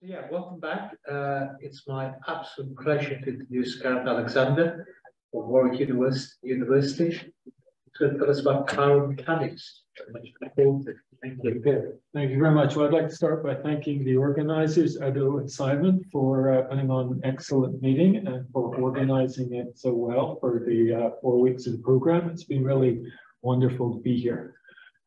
Yeah, welcome back. It's my absolute pleasure to introduce Gareth Alexander from Warwick University. It's going to tell us about chiral mechanics. Thank you. Thank you very much. Well, I'd like to start by thanking the organizers, Ado and Simon, for putting on an excellent meeting and for organizing it so well for the 4 weeks of the program. It's been really wonderful to be here.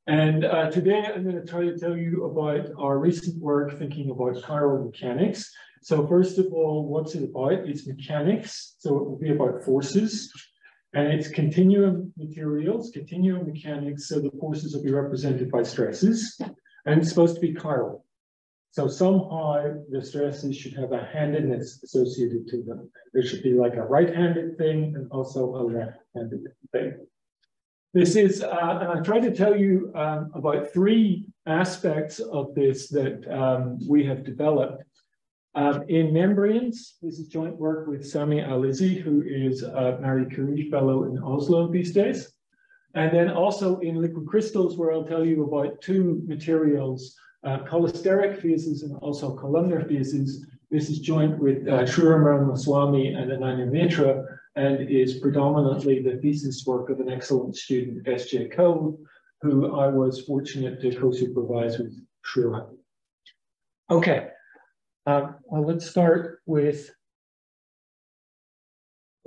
And today I'm going to try to tell you about our recent work thinking about chiral mechanics. So first of all, what's it about? It's mechanics, so it will be about forces. And it's continuum materials, continuum mechanics, so the forces will be represented by stresses. And it's supposed to be chiral. So somehow the stresses should have a handedness associated to them. There should be like a right-handed thing and also a left-handed thing. This is, and I tried to tell you about 3 aspects of this that we have developed. In membranes, this is joint work with Sami Alizzi, who is a Marie Curie Fellow in Oslo these days. And then also in liquid crystals, where I'll tell you about 2 materials, cholesteric phases and also columnar phases. This is joint with Chiral Ramaswamy and Ananya Mitra, and is predominantly the thesis work of an excellent student, S.J. Cole, who I was fortunate to co-supervise with Chiral. Okay, well, let's start with,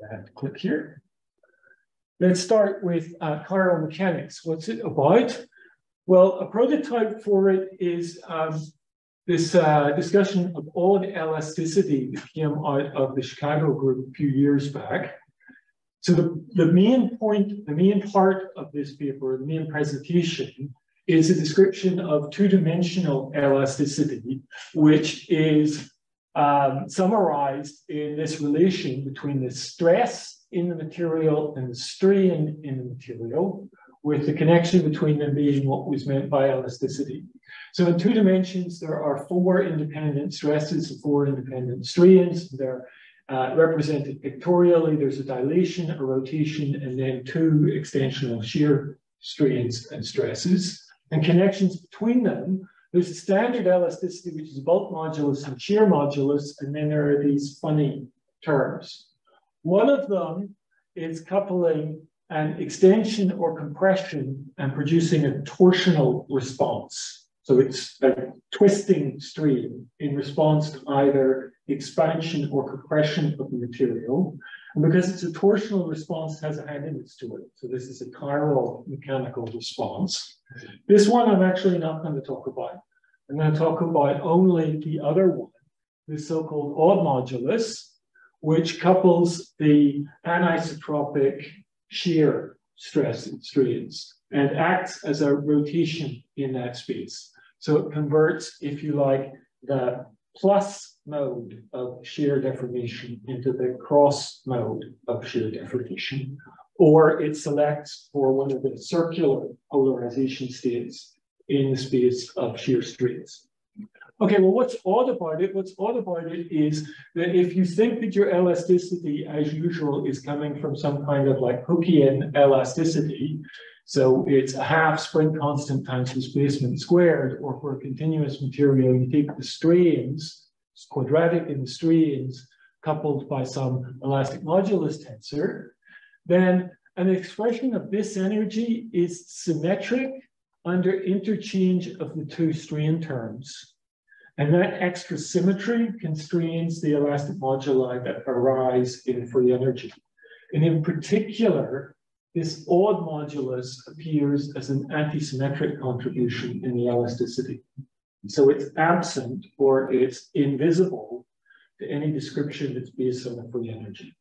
I have to click here. Let's start with chiral mechanics. What's it about? Well, a prototype for it is this discussion of odd elasticity that came out of the Chicago group a few years back. So the main point, the main part of this paper, the main presentation, is a description of 2-dimensional elasticity, which is summarized in this relation between the stress in the material and the strain in the material, with the connection between them being what was meant by elasticity. So in 2 dimensions, there are 4 independent stresses and 4 independent strains. They're represented pictorially. There's a dilation, a rotation, and then 2 extensional shear strains and stresses. And connections between them, there's a standard elasticity, which is bulk modulus and shear modulus, and then there are these funny terms. One of them is coupling an extension or compression and producing a torsional response. So it's a twisting stream in response to either expansion or compression of the material. And because it's a torsional response, it has a handedness to it. So this is a chiral mechanical response. This one I'm actually not going to talk about. I'm going to talk about only the other one, the so-called odd modulus, which couples the anisotropic shear stress and strains and acts as a rotation in that space. So it converts, if you like, the plus mode of shear deformation into the cross mode of shear deformation, or it selects for one of the circular polarization states in the space of shear strains. Okay, well, what's odd about it? What's odd about it is that if you think that your elasticity, as usual, is coming from some kind of like Hookean elasticity, so it's a half spring constant times displacement squared, or for a continuous material, you take the strains, it's quadratic in the strains, coupled by some elastic modulus tensor, then an expression of this energy is symmetric under interchange of the 2 strain terms. And that extra symmetry constrains the elastic moduli that arise in free energy. And in particular, this odd modulus appears as an antisymmetric contribution in the elasticity. So it's absent or it's invisible to any description that's based on the free energy.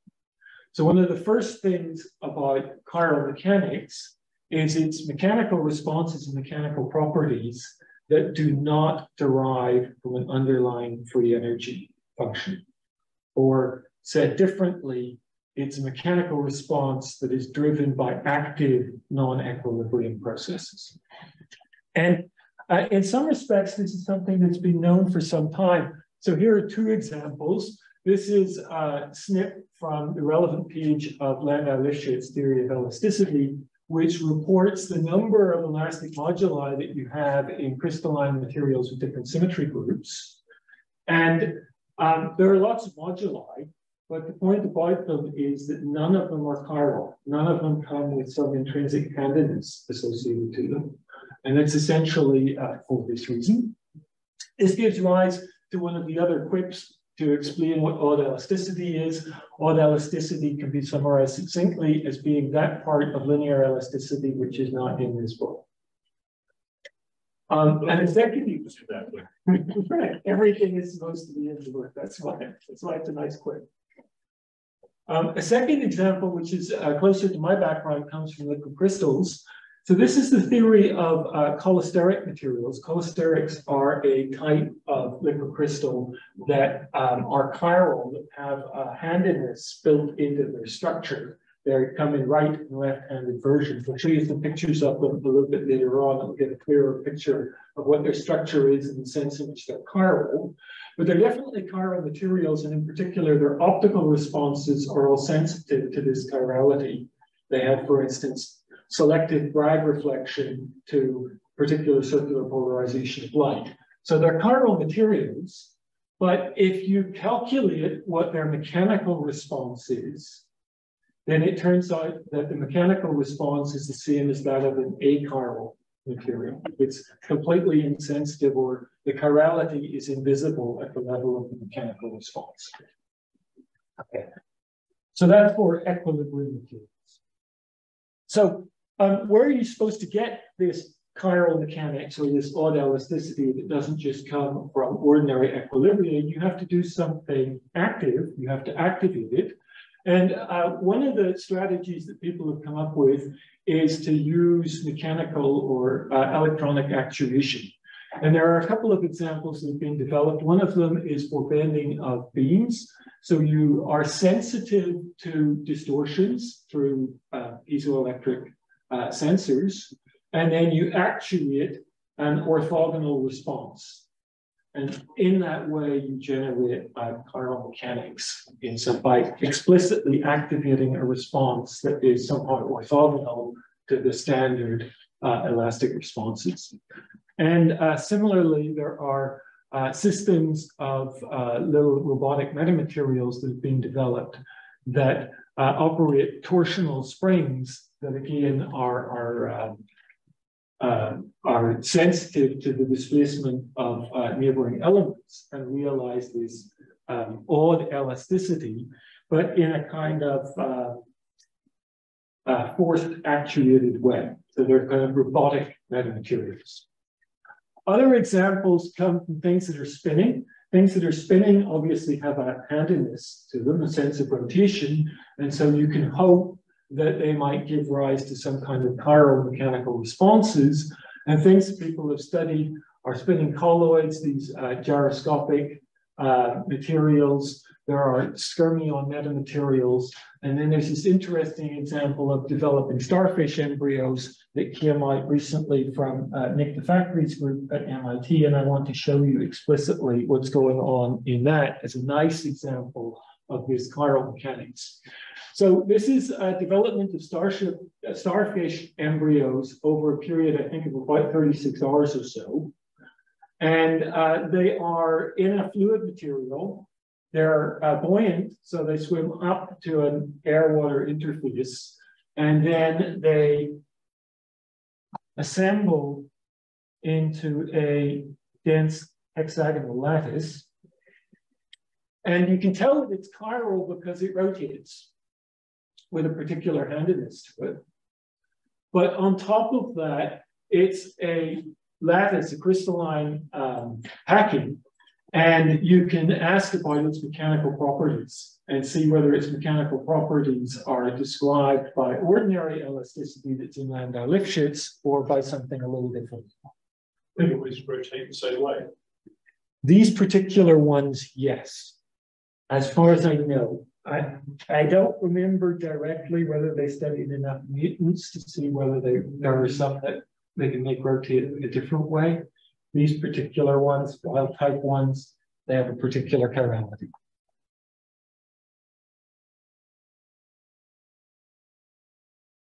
So one of the first things about chiral mechanics is its mechanical responses and mechanical properties that do not derive from an underlying free energy function. Or said differently, it's a mechanical response that is driven by active non-equilibrium processes. And in some respects, this is something that's been known for some time. So here are 2 examples. This is a snip from the relevant page of Landau-Lifshitz theory of elasticity, which reports the number of elastic moduli that you have in crystalline materials with different symmetry groups. And there are lots of moduli, but the point about them is that none of them are chiral. None of them come with some intrinsic handedness associated to them. And it's essentially for this reason. This gives rise to one of the other quips to explain what odd elasticity is. Odd elasticity can be summarized succinctly as being that part of linear elasticity which is not in this book. And executive, right, everything is supposed to be in the book. That's why it's a nice quip. A second example, which is closer to my background, comes from liquid crystals. So this is the theory of cholesteric materials. Cholesterics are a type of liquid crystal that are chiral, that have handedness built into their structure. They come in right and left-handed versions. I'll show you some pictures of them a little bit later on, and we'll get a clearer picture of what their structure is in the sense in which they're chiral. But they're definitely chiral materials, and in particular, their optical responses are all sensitive to this chirality. They have, for instance, selective Bragg reflection to particular circular polarization of light. So they're chiral materials, but if you calculate what their mechanical response is, then it turns out that the mechanical response is the same as that of an achiral material. It's completely insensitive, or the chirality is invisible at the level of the mechanical response. Okay. So that's for equilibrium materials. So where are you supposed to get this chiral mechanics or this odd elasticity that doesn't just come from ordinary equilibrium? You have to do something active. You have to activate it. And one of the strategies that people have come up with is to use mechanical or electronic actuation. And there are a couple of examples that have been developed. One of them is for bending of beams. So you are sensitive to distortions through piezoelectric sensors, and then you actuate an orthogonal response. And in that way, you generate chiral mechanics by explicitly activating a response that is somehow orthogonal to the standard elastic responses. And similarly, there are systems of little robotic metamaterials that have been developed that operate torsional springs that again are sensitive to the displacement of neighboring elements and realize this odd elasticity, but in a kind of forced actuated way. So they're kind of robotic metamaterials. Other examples come from things that are spinning. Things that are spinning obviously have a handedness to them, a sense of rotation, and so you can hope that they might give rise to some kind of chiral mechanical responses. And things that people have studied are spinning colloids, these gyroscopic materials. There are skyrmion metamaterials. And then there's this interesting example of developing starfish embryos that came out recently from Nick DeFactory's group at MIT. And I want to show you explicitly what's going on in that as a nice example of this chiral mechanics. So this is a development of starfish embryos over a period, I think, of about 36 hours or so. And they are in a fluid material. They're buoyant, so they swim up to an air-water interface, and then they assemble into a dense hexagonal lattice. And you can tell that it's chiral because it rotates with a particular handedness to it. But on top of that, it's a lattice, a crystalline packing, and you can ask about its mechanical properties and see whether its mechanical properties are described by ordinary elasticity that's in Landau Lifshitz or by something a little different. They always rotate the same way. These particular ones, yes. As far as I know, I don't remember directly whether they studied enough mutants to see whether there are some that they can make rotate a different way. These particular ones, wild type ones, they have a particular chirality.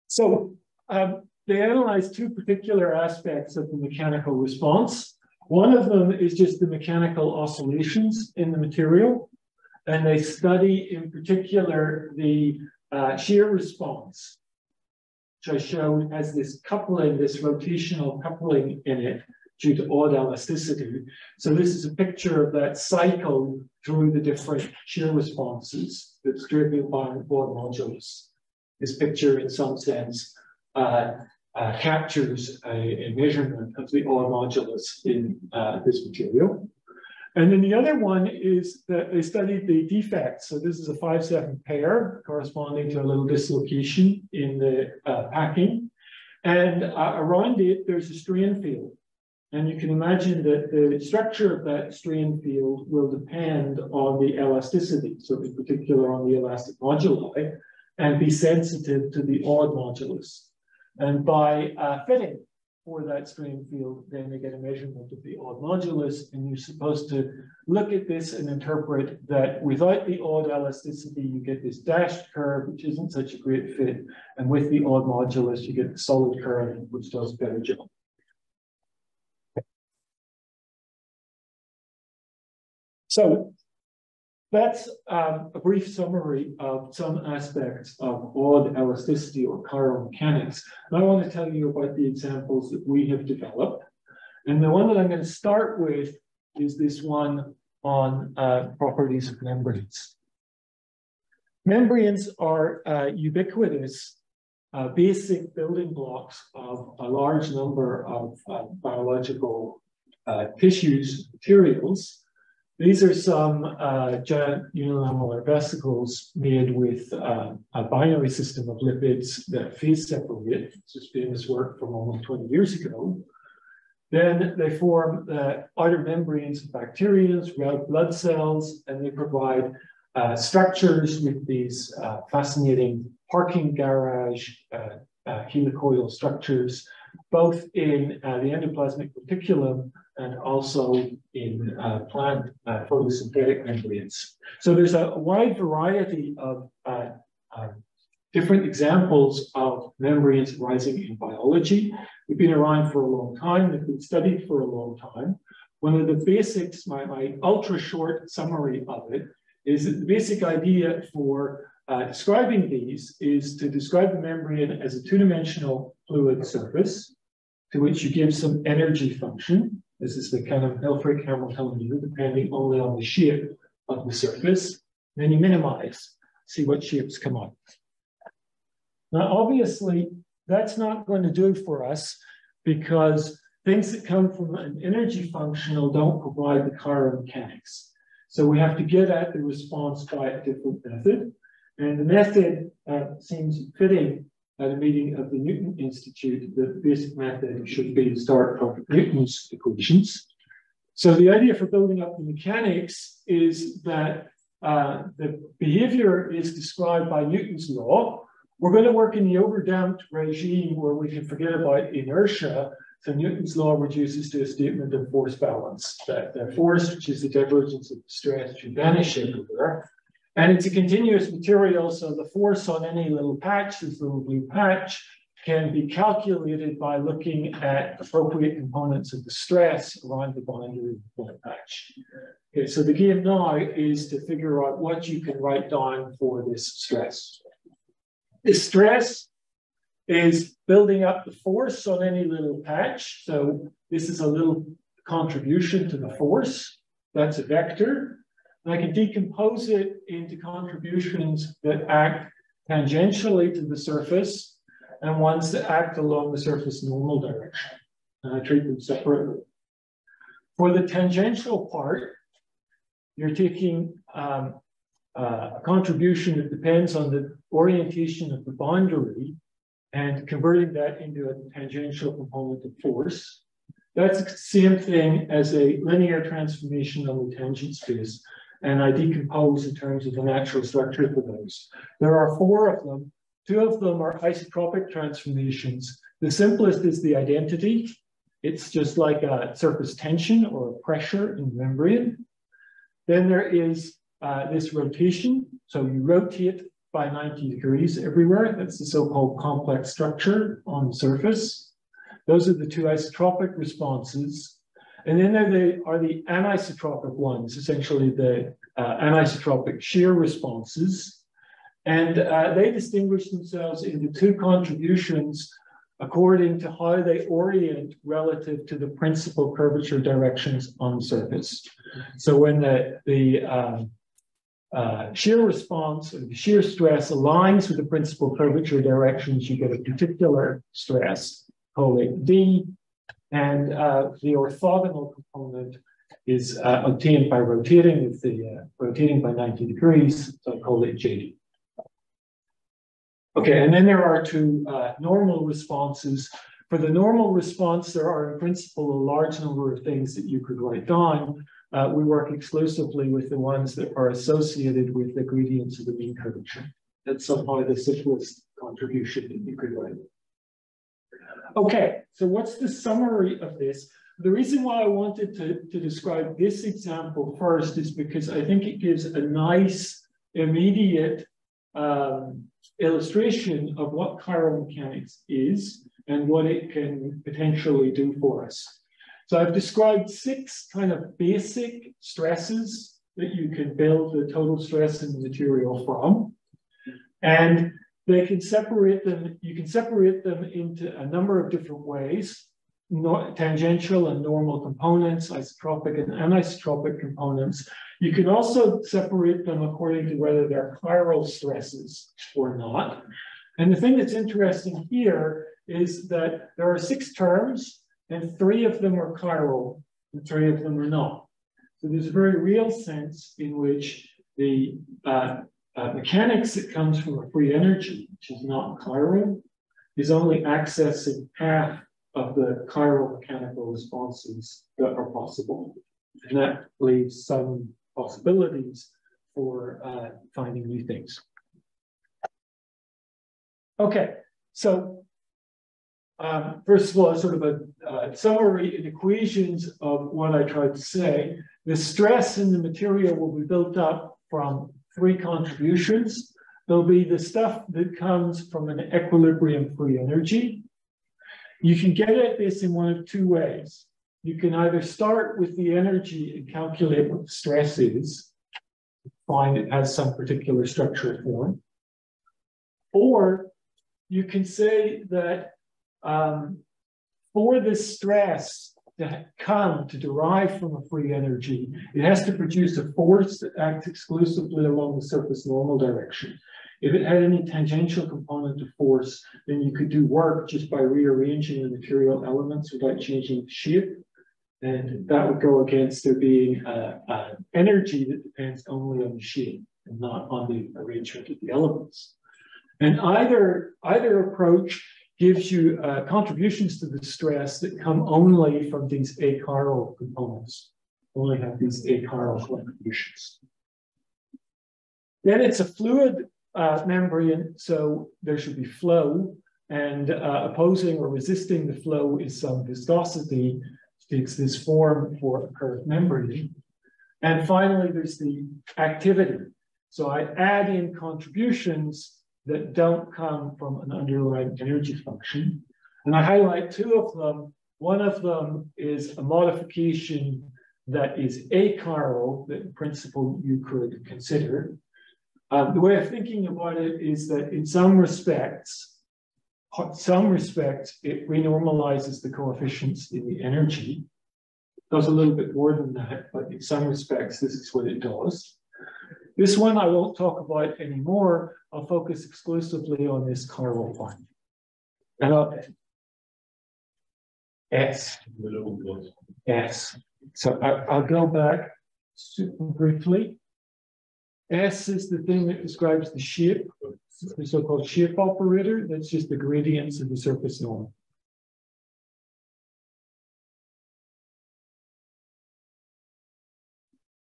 So they analyzed two particular aspects of the mechanical response. One of them is just the mechanical oscillations in the material, and they study in particular the shear response, which I showed has this coupling, this rotational coupling in it due to odd elasticity. So this is a picture of that cycle through the different shear responses that's driven by an odd modulus. This picture, in some sense, captures a measurement of the odd modulus in this material. And then the other one is that they studied the defects. So this is a 5-7 pair corresponding to a little dislocation in the packing. And around it, there's a strain field. And you can imagine that the structure of that strain field will depend on the elasticity, so in particular on the elastic moduli, and be sensitive to the odd modulus. And by fitting for that strain field, then they get a measurement of the odd modulus, and you're supposed to look at this and interpret that without the odd elasticity, you get this dashed curve, which isn't such a great fit, and with the odd modulus, you get the solid curve, which does a better job. So that's a brief summary of some aspects of odd elasticity or chiral mechanics. And I want to tell you about the examples that we have developed. And the one that I'm going to start with is this one on properties of membranes. Membranes are ubiquitous basic building blocks of a large number of biological tissues, materials. These are some giant unilamellar vesicles made with a binary system of lipids that phase separate. This is famous work from almost 20 years ago. Then they form the outer membranes of bacteria, red blood cells, and they provide structures with these fascinating parking garage helicoidal structures, both in the endoplasmic reticulum and also in plant photosynthetic membranes. So there's a wide variety of different examples of membranes arising in biology. They've been around for a long time. They've been studied for a long time. One of the basics, my ultra short summary of it, is that the basic idea for describing these is to describe the membrane as a two-dimensional fluid surface to which you give some energy function. This is the kind of Hilfrich-Hamiltonian, depending only on the shape of the surface. Then you minimize, see what shapes come up. Now, obviously, that's not going to do for us because things that come from an energy functional don't provide the chiral mechanics. So we have to get at the response by a different method. And the method seems fitting at a meeting of the Newton Institute. The basic method should be to start from Newton's equations. So the idea for building up the mechanics is that the behavior is described by Newton's law. We're going to work in the overdamped regime where we can forget about inertia. So Newton's law reduces to a statement of force balance, that the force, which is the divergence of the stress, should vanish everywhere. And it's a continuous material, so the force on any little patch, this little blue patch, can be calculated by looking at appropriate components of the stress around the boundary of the patch. Okay, so the game now is to figure out what you can write down for this stress. This stress is building up the force on any little patch. So this is a little contribution to the force. That's a vector. And I can decompose it into contributions that act tangentially to the surface and ones that act along the surface normal direction. And I treat them separately. For the tangential part, you're taking a contribution that depends on the orientation of the boundary and converting that into a tangential component of force. That's the same thing as a linear transformation on the tangent space. And I decompose in terms of the natural structure for those. There are 4 of them. 2 of them are isotropic transformations. The simplest is the identity. It's just like a surface tension or pressure in the membrane. Then there is this rotation. So you rotate by 90 degrees everywhere. That's the so-called complex structure on the surface. Those are the 2 isotropic responses. And then there are the anisotropic ones, essentially the anisotropic shear responses. And they distinguish themselves into two contributions according to how they orient relative to the principal curvature directions on the surface. So when the shear response or the shear stress aligns with the principal curvature directions, you get a particular stress, call it D, and the orthogonal component is obtained by rotating with the rotating by 90 degrees, so I call it JD. Okay, and then there are two normal responses. For the normal response, there are in principle a large number of things that you could write down. We work exclusively with the ones that are associated with the gradients of the mean curvature. That's somehow the simplest contribution that you could write. Okay, so what's the summary of this? The reason why I wanted to describe this example first is because I think it gives a nice, immediate illustration of what chiral mechanics is and what it can potentially do for us. So I've described 6 kind of basic stresses that you can build the total stress in the material from. And they can separate them, you can separate them into a number of different ways, tangential and normal components, isotropic and anisotropic components. You can also separate them according to whether they're chiral stresses or not. And the thing that's interesting here is that there are 6 terms, and 3 of them are chiral, and 3 of them are not. So there's a very real sense in which the mechanics that comes from a free energy, which is not chiral, is only accessing half of the chiral mechanical responses that are possible. And that leaves some possibilities for finding new things. Okay, so first of all, sort of a summary in equations of what I tried to say. The stress in the material will be built up from 3 contributions. There'll be the stuff that comes from an equilibrium free energy. You can get at this in one of 2 ways. You can either start with the energy and calculate what the stress is, find it has some particular structural form, or you can say that for this stress to derive from a free energy, it has to produce a force that acts exclusively along the surface normal direction. If it had any tangential component of force, then you could do work just by rearranging the material elements without changing the shape. And that would go against there being energy that depends only on the shape and not on the arrangement of the elements. And either approach gives you contributions to the stress that come only from these achiral components, only have these achiral contributions. Then it's a fluid membrane, so there should be flow, and opposing or resisting the flow is some viscosity, which takes this form for a curved membrane. And finally, there's the activity. So I add in contributions that don't come from an underlying energy function. And I highlight 2 of them. One of them is a modification that is achiral, that in principle you could consider. The way of thinking about it is that in some respects, it renormalizes the coefficients in the energy. It does a little bit more than that, but in some respects, this is what it does. This one I won't talk about anymore. I'll focus exclusively on this chiral one. And S. So I'll go back super briefly. S is the thing that describes the shape, the so-called shape operator. That's just the gradients of the surface norm.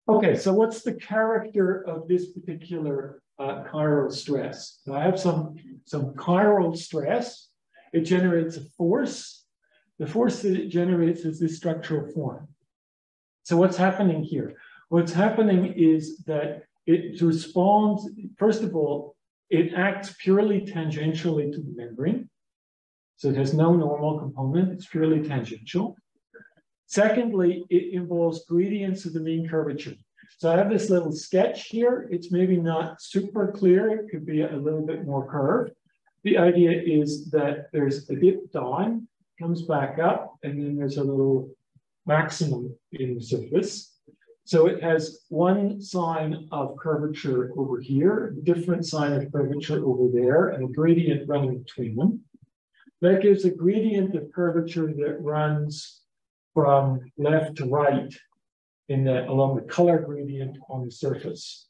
Okay, so what's the character of this particular chiral stress? So I have some chiral stress. It generates a force. The force that it generates is this structural form. So what's happening here? What's happening is that it responds, first of all, it acts purely tangentially to the membrane. So it has no normal component, it's purely tangential. Secondly, it involves gradients of the mean curvature. So I have this little sketch here. It's maybe not super clear. It could be a little bit more curved. The idea is that there's a dip down, comes back up, and then there's a little maximum in the surface. So it has one sign of curvature over here, a different sign of curvature over there, and a gradient running between them. That gives a gradient of curvature that runs from left to right along the color gradient on the surface.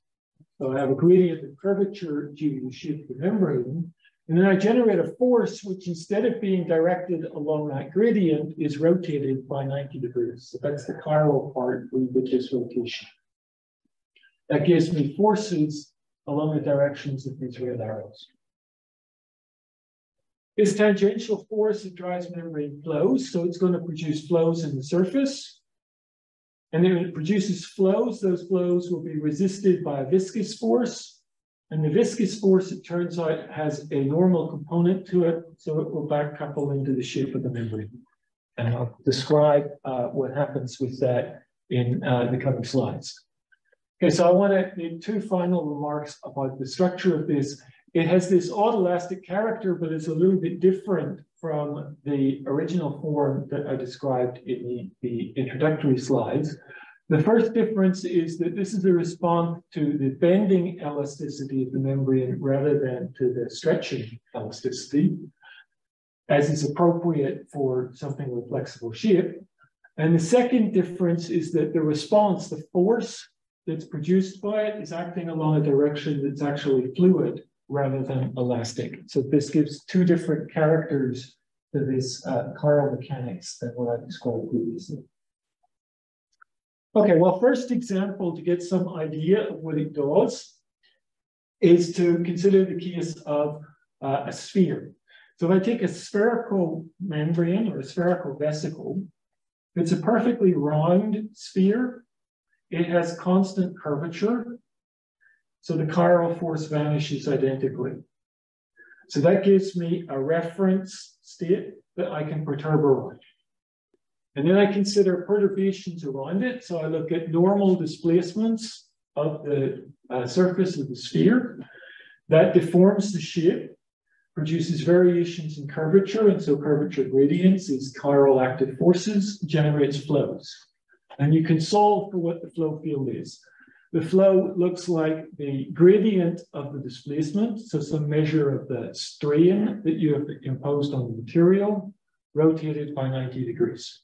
So I have a gradient of curvature due to the shape of the membrane, and then I generate a force which, instead of being directed along that gradient, is rotated by 90 degrees. So that's the chiral part with this rotation. That gives me forces along the directions of these red arrows. This tangential force that drives membrane flows, so it's going to produce flows in the surface. And then when it produces flows, those flows will be resisted by a viscous force. And the viscous force, it turns out, has a normal component to it, so it will back couple into the shape of the membrane. And I'll describe what happens with that in the coming slides. Okay, so I want to make two final remarks about the structure of this. It has this autoelastic character, but it's a little bit different from the original form that I described in the introductory slides. The first difference is that this is a response to the bending elasticity of the membrane rather than to the stretching elasticity, as is appropriate for something with flexible shape. And the second difference is that the response, the force that's produced by it, is acting along a direction that's actually fluid rather than elastic. So this gives two different characters to this chiral mechanics than what I described previously. Okay, well, first example to get some idea of what it does is to consider the case of a sphere. So if I take a spherical membrane or a spherical vesicle, it's a perfectly round sphere. It has constant curvature. So the chiral force vanishes identically. So that gives me a reference state that I can perturb around. And then I consider perturbations around it. So I look at normal displacements of the surface of the sphere. That deforms the shape, produces variations in curvature, and so curvature gradients is chiral active forces, generates flows. And you can solve for what the flow field is. The flow looks like the gradient of the displacement, so some measure of the strain that you have imposed on the material, rotated by 90 degrees.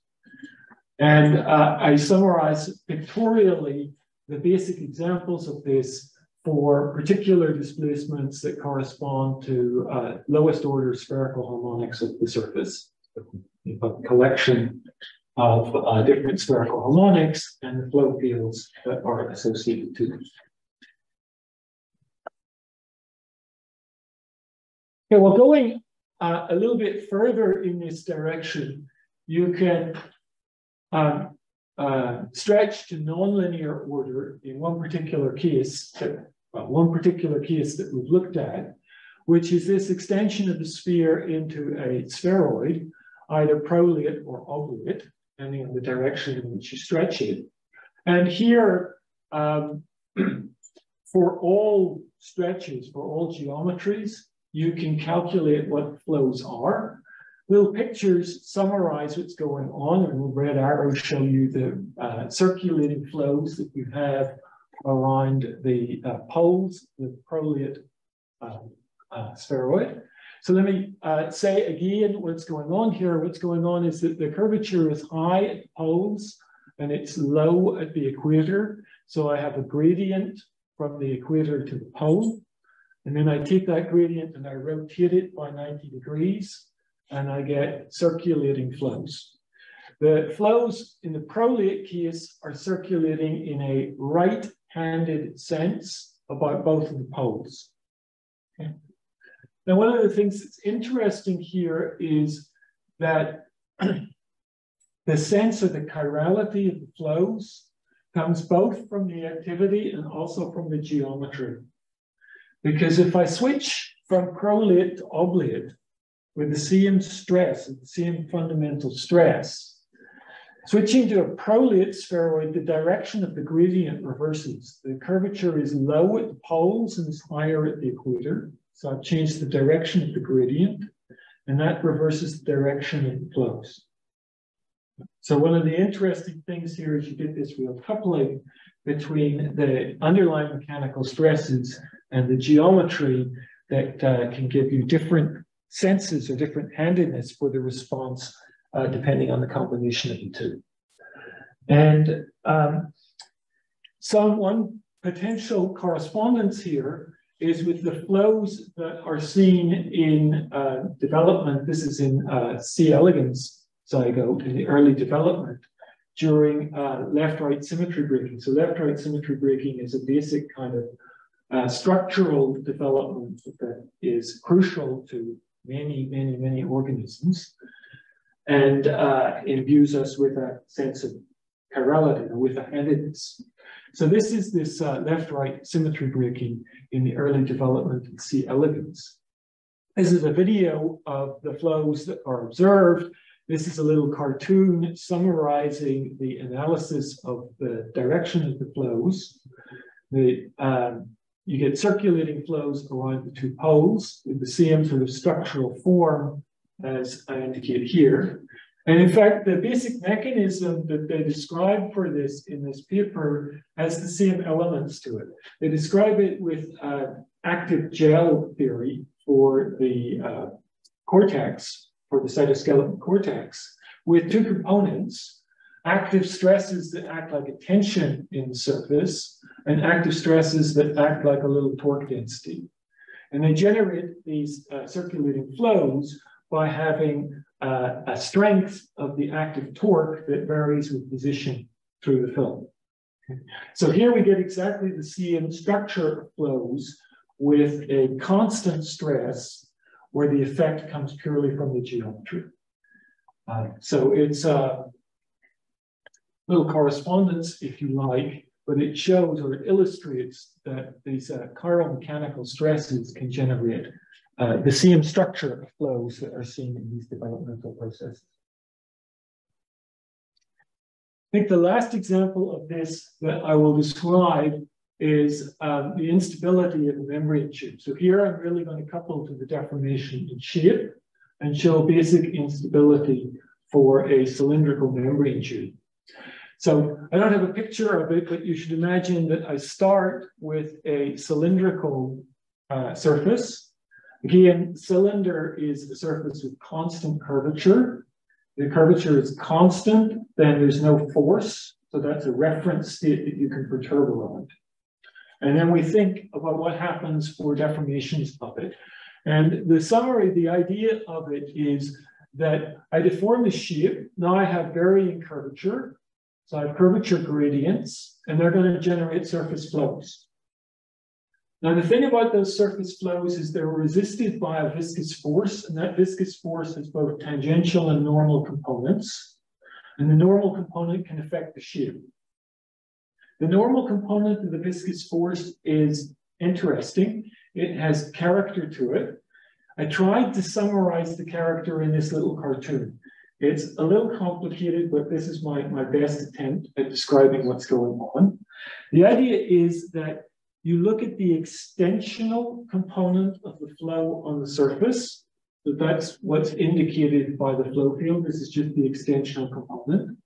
And I summarize pictorially the basic examples of this for particular displacements that correspond to lowest order spherical harmonics of the surface. A collection of different spherical harmonics and the flow fields that are associated to them. Okay, well, going a little bit further in this direction, you can stretch to nonlinear order in one particular case that we've looked at, which is this extension of the sphere into a spheroid, either prolate or oblate, depending on the direction in which you stretch it. And here, for all stretches, for all geometries, you can calculate what flows are. Little pictures summarize what's going on, and the red arrows show you the circulating flows that you have around the poles, the prolate spheroid. So let me say again what's going on here. What's going on is that the curvature is high at the poles and it's low at the equator. So I have a gradient from the equator to the pole. And then I take that gradient and I rotate it by 90 degrees and I get circulating flows. The flows in the prolate case are circulating in a right-handed sense about both of the poles. Okay. Now, one of the things that's interesting here is that the sense of the chirality of the flows comes both from the activity and also from the geometry. Because if I switch from prolate to oblate with the same stress, the same fundamental stress, Switching to a prolate spheroid, the direction of the gradient reverses. The curvature is low at the poles and is higher at the equator. So I've changed the direction of the gradient, and that reverses the direction of the flows. So one of the interesting things here is you get this real coupling between the underlying mechanical stresses and the geometry that can give you different senses or different handedness for the response depending on the combination of the two. And one potential correspondence here is with the flows that are seen in development. This is in C. elegans zygote in the early development during left-right symmetry breaking. So left-right symmetry breaking is a basic kind of structural development that is crucial to many organisms, and imbues us with a sense of chirality, or with a handedness. So this is this left-right symmetry breaking in the early development of C. elegans. This is a video of the flows that are observed. This is a little cartoon summarizing the analysis of the direction of the flows. You get circulating flows around the two poles with the same sort of structural form as I indicate here. And in fact, the basic mechanism that they describe for this in this paper has the same elements to it. They describe it with active gel theory for the cortex, for the cytoskeleton cortex, with two components: active stresses that act like a tension in the surface, and active stresses that act like a little torque density. And they generate these circulating flows by having a strength of the active torque that varies with position through the film. Okay. So here we get exactly the same structure of flows with a constant stress where the effect comes purely from the geometry. So it's a little correspondence, if you like, but it shows or it illustrates that these chiral mechanical stresses can generate the same structure of flows that are seen in these developmental processes. I think the last example of this that I will describe is the instability of the membrane tube. So here I'm really going to couple to the deformation in shape and show basic instability for a cylindrical membrane tube. So I don't have a picture of it, but you should imagine that I start with a cylindrical surface. Again, cylinder is a surface with constant curvature. The curvature is constant, then there's no force. So that's a reference state that you can perturb around. And then we think about what happens for deformations of it. And the summary, the idea of it is that I deform the shape. Now I have varying curvature. So I have curvature gradients, and they're going to generate surface flows. Now, the thing about those surface flows is they're resisted by a viscous force, and that viscous force has both tangential and normal components. And the normal component can affect the shape. The normal component of the viscous force is interesting. It has character to it. I tried to summarize the character in this little cartoon. It's a little complicated, but this is my best attempt at describing what's going on. The idea is that you look at the extensional component of the flow on the surface. So that's what's indicated by the flow field. This is just the extensional component.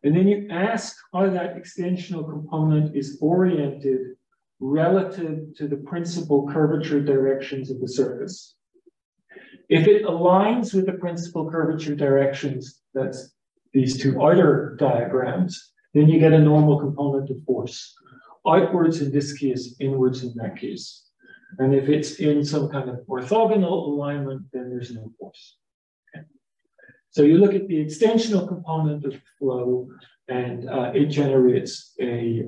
And then you ask how that extensional component is oriented relative to the principal curvature directions of the surface. If it aligns with the principal curvature directions, that's these two outer diagrams, then you get a normal component of force. Outwards in this case, inwards in that case. And if it's in some kind of orthogonal alignment, then there's no force. Okay. So you look at the extensional component of the flow, and it generates a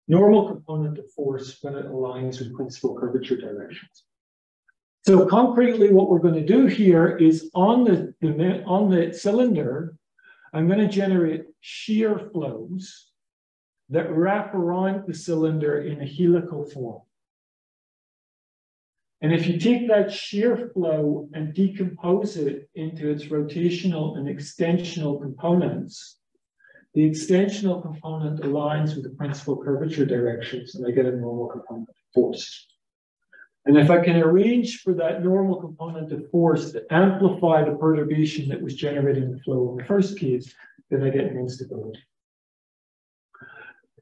normal component of force when it aligns with principal curvature directions. So concretely, what we're going to do here is on the cylinder, I'm going to generate shear flows that wrap around the cylinder in a helical form. And if you take that shear flow and decompose it into its rotational and extensional components, the extensional component aligns with the principal curvature directions, and I get a normal component of force. And if I can arrange for that normal component of force to amplify the perturbation that was generating the flow in the first case, then I get an instability.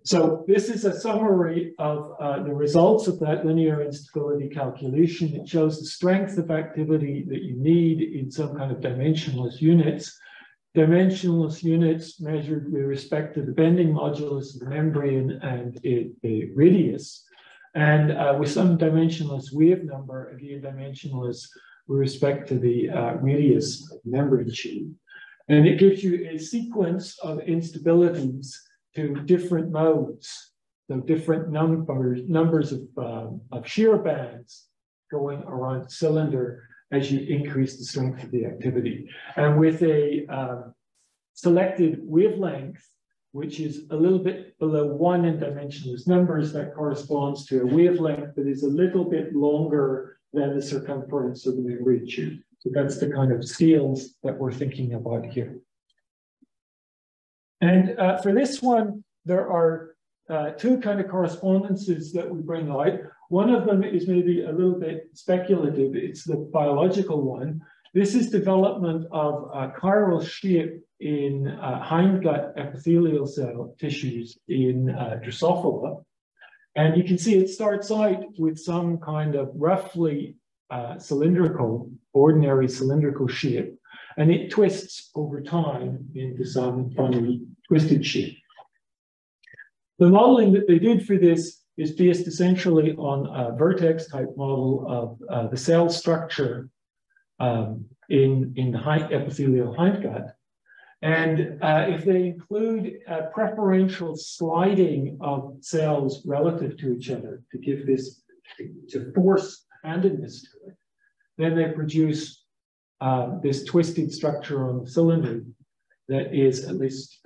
So this is a summary of the results of that linear instability calculation. It shows the strength of activity that you need in some kind of dimensionless units. Dimensionless units measured with respect to the bending modulus of the membrane and a radius. And with some dimensionless wave number, again, dimensionless with respect to the radius of the membrane tube. And it gives you a sequence of instabilities to different modes, so different numbers of shear bands going around the cylinder as you increase the strength of the activity. And with a selected wavelength, which is a little bit below 1 in dimensionless numbers, that corresponds to a wavelength that is a little bit longer than the circumference of the membrane tube. So that's the kind of scales that we're thinking about here. And for this one, there are two kind of correspondences that we bring out. One of them is maybe a little bit speculative. It's the biological one. This is development of chiral shape in hindgut epithelial cell tissues in Drosophila. And you can see it starts out with some kind of roughly cylindrical, ordinary cylindrical shape, and it twists over time into some funny twisted shape. The modeling that they did for this is based essentially on a vertex type model of the cell structure in the epithelial hindgut. And if they include a preferential sliding of cells relative to each other to give this, to force handedness to it, then they produce this twisted structure on the cylinder that is at least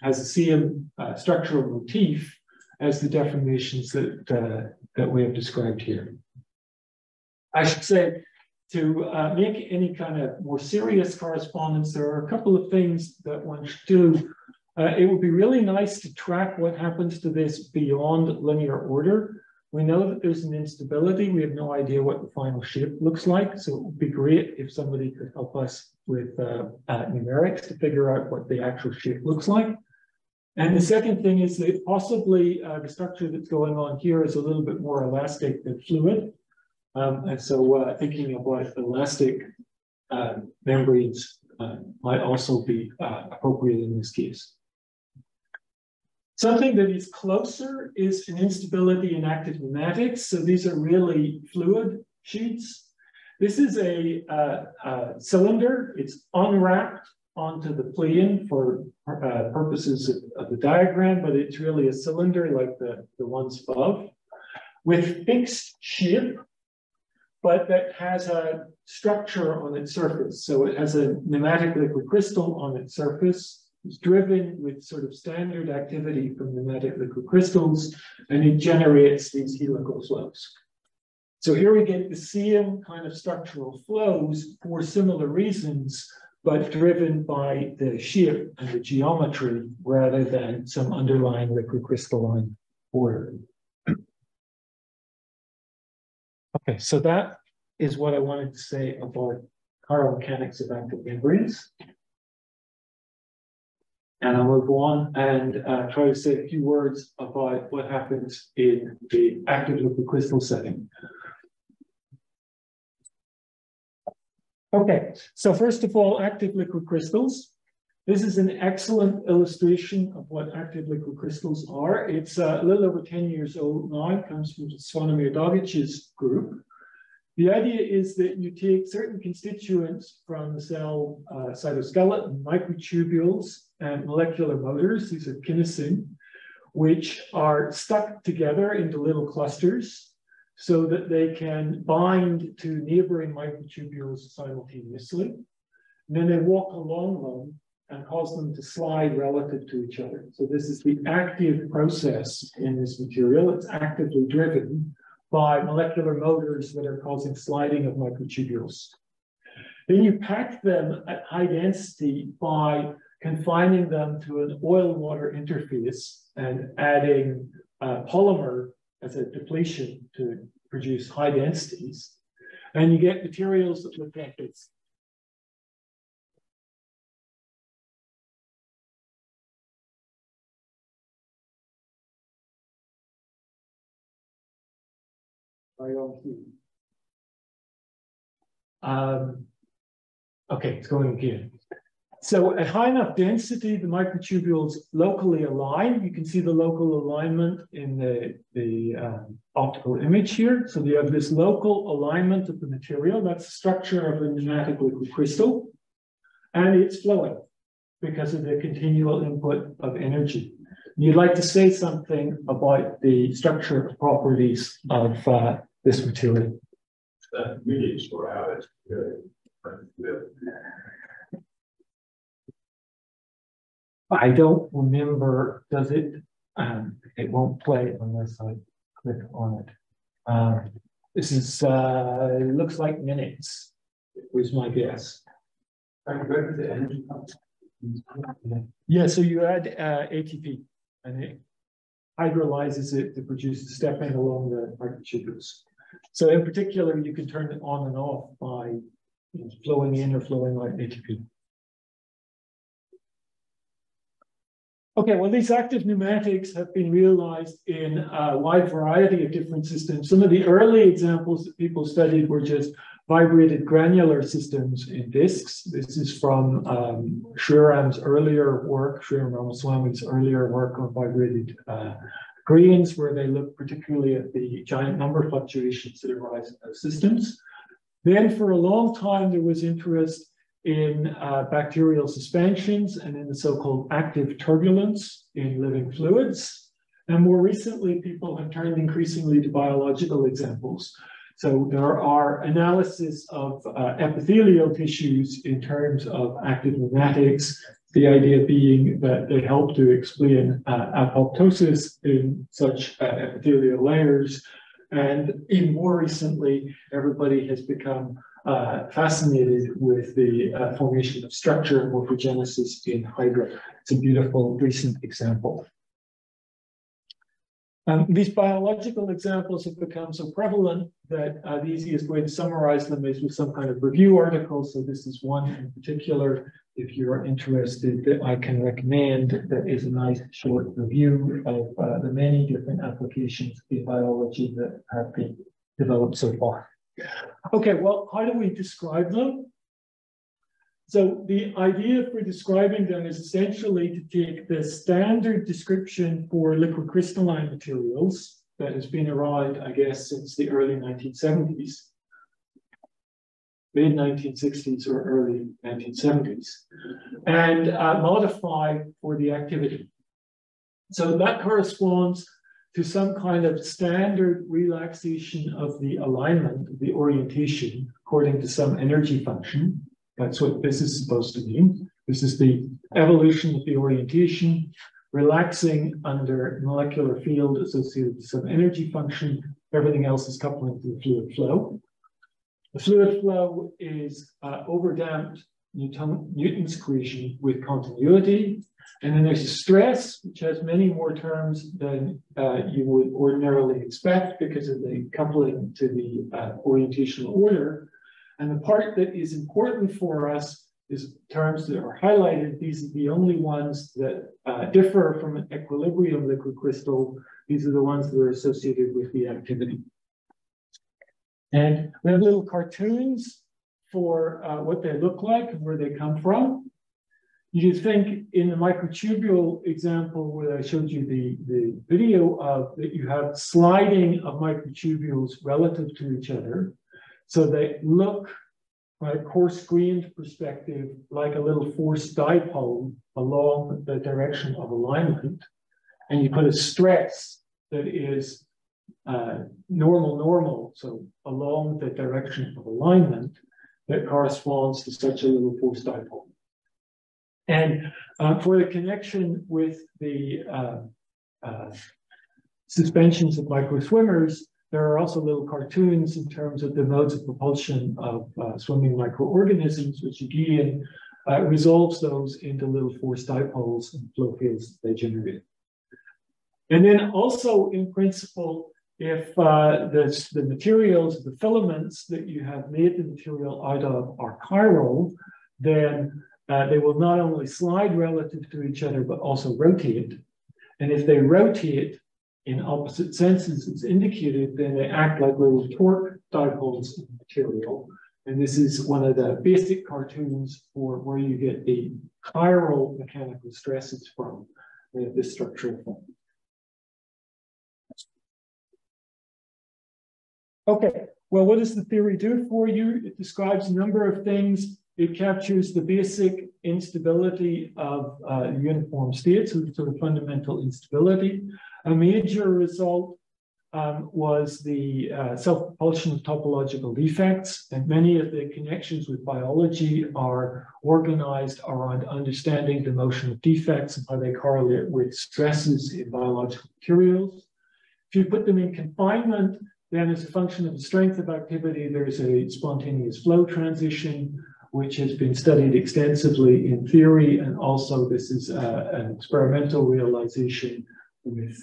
has the same structural motif as the deformations that we have described here. I should say, to make any kind of more serious correspondence, there are a couple of things that one should do. It would be really nice to track what happens to this beyond linear order. We know that there's an instability. We have no idea what the final shape looks like. So it would be great if somebody could help us with numerics to figure out what the actual shape looks like. And the second thing is that possibly the structure that's going on here is a little bit more elastic than fluid. And so thinking about elastic membranes might also be appropriate in this case. Something that is closer is an instability in active pneumatics. So these are really fluid sheets. This is a cylinder. It's unwrapped onto the plane for purposes of the diagram, but it's really a cylinder like the ones above with fixed shape, but that has a structure on its surface. So it has a pneumatic liquid crystal on its surface. It's driven with sort of standard activity from pneumatic liquid crystals, and it generates these helical flows. So here we get the same kind of structural flows for similar reasons, but driven by the shape and the geometry rather than some underlying liquid crystalline order. Okay, so that is what I wanted to say about chiral mechanics of active membranes. And I'll move on and try to say a few words about what happens in the active liquid crystal setting. Okay, so first of all, active liquid crystals. This is an excellent illustration of what active liquid crystals are. It's a little over 10 years old now. It comes from Svanomir Dogic's group. The idea is that you take certain constituents from the cell cytoskeleton, microtubules, and molecular motors, these are kinesin, which are stuck together into little clusters so that they can bind to neighboring microtubules simultaneously. And then they walk along them and cause them to slide relative to each other. So this is the active process in this material. It's actively driven by molecular motors that are causing sliding of microtubules. Then you pack them at high density by confining them to an oil-water interface and adding polymer as a depletion to produce high densities. And you get materials that look like this. Right on here. Okay, it's going again. So at high enough density, the microtubules locally align. You can see the local alignment in the optical image here. So you have this local alignment of the material. That's the structure of a pneumatic liquid crystal. And it's flowing because of the continual input of energy. You'd like to say something about the structure properties of this material. Mediums for how it's good. I don't remember, does it? It won't play unless I click on it. This is, it looks like minutes, was my guess. Yeah, so you add ATP and it hydrolyzes it to produce stepping along the microtubules. So in particular, you can turn it on and off by flowing in or flowing out ATP. Okay, well, these active pneumatics have been realized in a wide variety of different systems. Some of the early examples that people studied were just vibrated granular systems in disks. This is from Shriram's earlier work, Shriram Ramaswamy's earlier work on vibrated greens, where they look particularly at the giant number fluctuations that arise in those systems. Then for a long time, there was interest in bacterial suspensions and in the so-called active turbulence in living fluids. And more recently, people have turned increasingly to biological examples. So there are analysis of epithelial tissues in terms of active pneumatics, the idea being that they help to explain apoptosis in such epithelial layers. And even more recently, everybody has become fascinated with the formation of structure morphogenesis in Hydra. It's a beautiful recent example. These biological examples have become so prevalent that the easiest way to summarize them is with some kind of review article. So this is one in particular, if you're interested, that I can recommend. That is a nice short review of the many different applications in biology that have been developed so far. Okay, well, how do we describe them? So the idea for describing them is essentially to take the standard description for liquid crystalline materials that has been around, I guess, since the early 1970s, mid 1960s or early 1970s, and modify for the activity. So that corresponds to some kind of standard relaxation of the alignment, of the orientation, according to some energy function. That's what this is supposed to mean. This is the evolution of the orientation, relaxing under molecular field associated with some energy function. Everything else is coupling to the fluid flow. The fluid flow is overdamped Newton's equation with continuity. And then there's a stress, which has many more terms than you would ordinarily expect because of the coupling to the orientational order. And the part that is important for us is terms that are highlighted. These are the only ones that differ from an equilibrium liquid crystal. These are the ones that are associated with the activity. And we have little cartoons for what they look like and where they come from. You think in the microtubule example where I showed you the video of that you have sliding of microtubules relative to each other. So they look, from a coarse-grained perspective, like a little force dipole along the direction of alignment. And you put a stress that is normal, so along the direction of alignment that corresponds to such a little force dipole. And for the connection with the suspensions of microswimmers, There are also little cartoons in terms of the modes of propulsion of swimming microorganisms, which again resolves those into little force dipoles and flow fields that they generate. And then also, in principle, if the materials, the filaments that you have made the material out of are chiral, then they will not only slide relative to each other, but also rotate. And if they rotate in opposite senses as indicated, then they act like little torque dipoles of the material. And this is one of the basic cartoons for where you get the chiral mechanical stresses from this structural form. Okay, well, what does the theory do for you? It describes a number of things. It captures the basic instability of uniform states, sort of fundamental instability. A major result was the self-propulsion of topological defects, and many of the connections with biology are organized around understanding the motion of defects and how they correlate with stresses in biological materials. If you put them in confinement, then as a function of the strength of activity, there's a spontaneous flow transition, which has been studied extensively in theory, and also this is an experimental realization with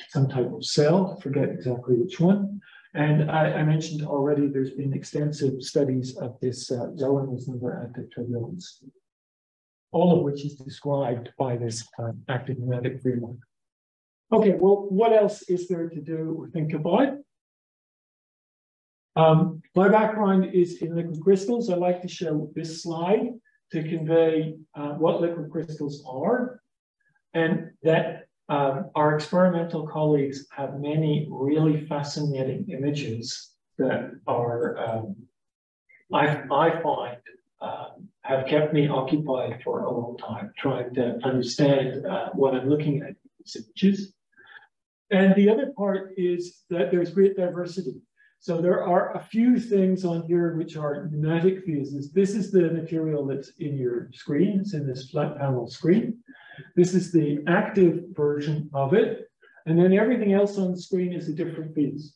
some type of cell, forget exactly which one. And I mentioned already there's been extensive studies of this Reynolds number active turbulence, all of which is described by this active magnetic framework. Okay, well, what else is there to do or think about? My background is in liquid crystals. I like to show this slide to convey what liquid crystals are, and that our experimental colleagues have many really fascinating images that are, I find, have kept me occupied for a long time, trying to understand what I'm looking at in these images. And the other part is that there's great diversity. So there are a few things on here which are pneumatic fuses. This is the material that's in your screen. It's in this flat panel screen. This is the active version of it. And then everything else on the screen is a different fuse.